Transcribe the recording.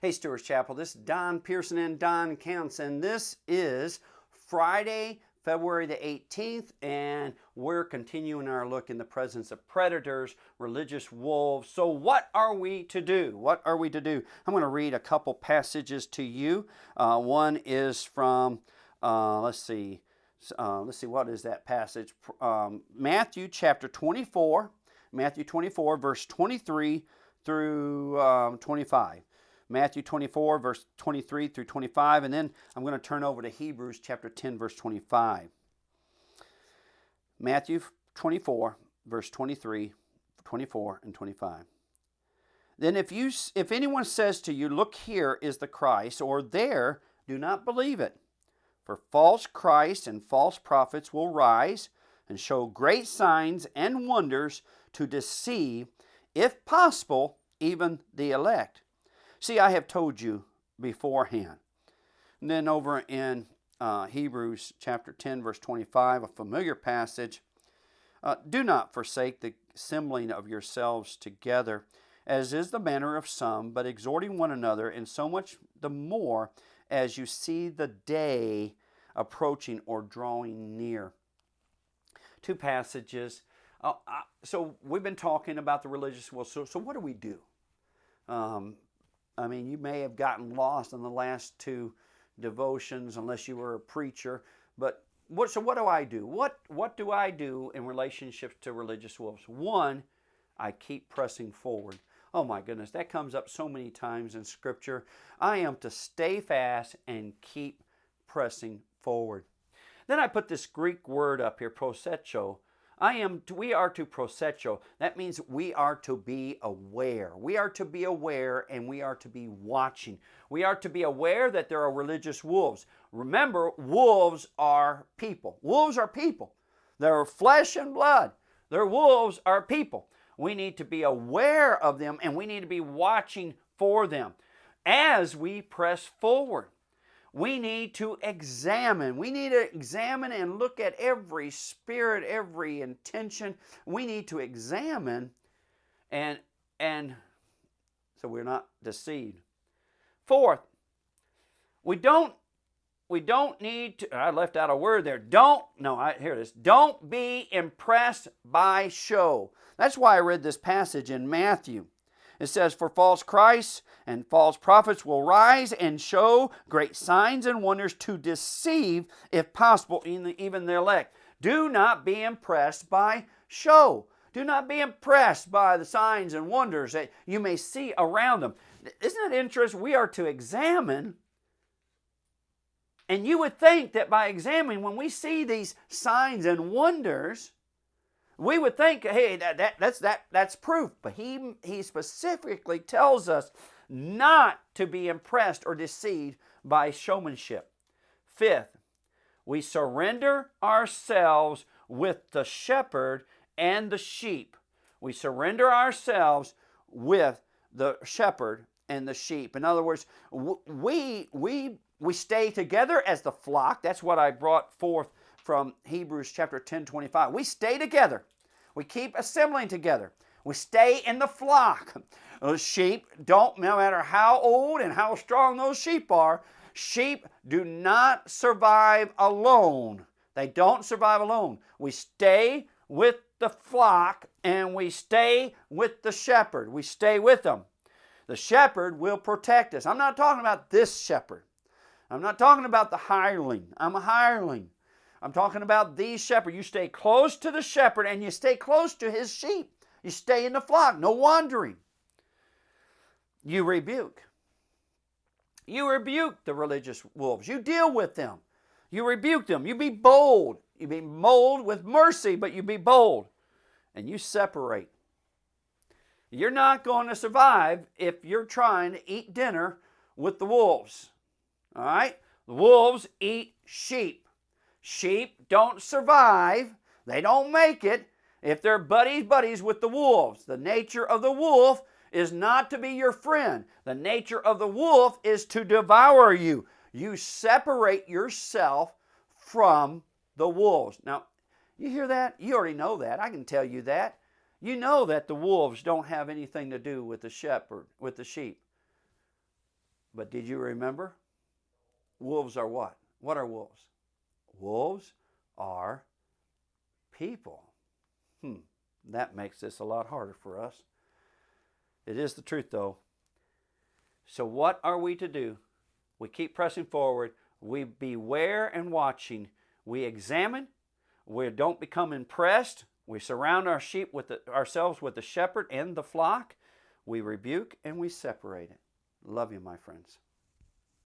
Hey, Stewart's Chapel, this is Don Pierson and Don Counts, and this is Friday, February the 18th, and we're continuing our look in the presence of predators, religious wolves. So what are we to do? What are we to do? I'm going to read a couple passages to you. One is from, let's see, what is that passage? Matthew chapter 24, verse 23 through 25. Matthew 24, verse 23 through 25, and then I'm going to turn over to Hebrews chapter 10, verse 25. Matthew 24, verse 23, 24, and 25. Then if anyone says to you, "Look, here is the Christ," or "There," do not believe it. For false Christs and false prophets will rise and show great signs and wonders to deceive, if possible, even the elect. See, I have told you beforehand. And then over in Hebrews chapter 10, verse 25, a familiar passage. Do not forsake the assembling of yourselves together, as is the manner of some, but exhorting one another, and so much the more as you see the day approaching or drawing near. Two passages. So we've been talking about the religious world. So what do we do? You may have gotten lost in the last two devotions unless you were a preacher. But so what do I do? What do I do in relationship to religious wolves? One, I keep pressing forward. Oh my goodness, that comes up so many times in Scripture. I am to stay fast and keep pressing forward. Then I put this Greek word up here, prosecho. We are to prosecho. That means we are to be aware. We are to be aware, and we are to be watching. We are to be aware that there are religious wolves. Remember, wolves are people. Wolves are people. They're flesh and blood. Their wolves are people. We need to be aware of them, and we need to be watching for them as we press forward. We need to examine. We need to examine and look at every spirit, every intention. We need to examine and so we're not deceived. Fourth, we don't need to, I left out a word there. Here it is. Don't be impressed by show. That's why I read this passage in Matthew. It says, for false Christs and false prophets will rise and show great signs and wonders to deceive, if possible, even the elect. Do not be impressed by show. Do not be impressed by the signs and wonders that you may see around them. Isn't it interesting? We are to examine. And you would think that by examining, when we see these signs and wonders, we would think, hey, that's proof. But he specifically tells us not to be impressed or deceived by showmanship. Fifth, we surrender ourselves with the shepherd and the sheep. We surrender ourselves with the shepherd and the sheep. In other words, we stay together as the flock. That's what I brought forth from Hebrews chapter 10, 25. We stay together. We keep assembling together. We stay in the flock. Those sheep no matter how old and how strong those sheep are, sheep do not survive alone. They don't survive alone. We stay with the flock and we stay with the shepherd. We stay with them. The shepherd will protect us. I'm not talking about this shepherd. I'm not talking about the hireling. I'm a hireling. I'm talking about the shepherd. You stay close to the shepherd and you stay close to his sheep. You stay in the flock, no wandering. You rebuke. You rebuke the religious wolves. You deal with them. You rebuke them. You be bold. You be bold with mercy, but you be bold. And you separate. You're not going to survive if you're trying to eat dinner with the wolves. All right? The wolves eat sheep. Sheep don't survive. They don't make it if they're buddies with the wolves. The nature of the wolf is not to be your friend. The nature of the wolf is to devour you. You separate yourself from the wolves. Now, you hear that? You already know that. I can tell you that. You know that the wolves don't have anything to do with the shepherd, with the sheep. But did you remember? Wolves are what? What are wolves? Wolves are people. That makes this a lot harder for us. It is the truth, though. So what are we to do? We keep pressing forward. We beware and watching. We examine. We don't become impressed. We surround our sheep with ourselves with the shepherd and the flock. We rebuke and we separate it. Love you, my friends.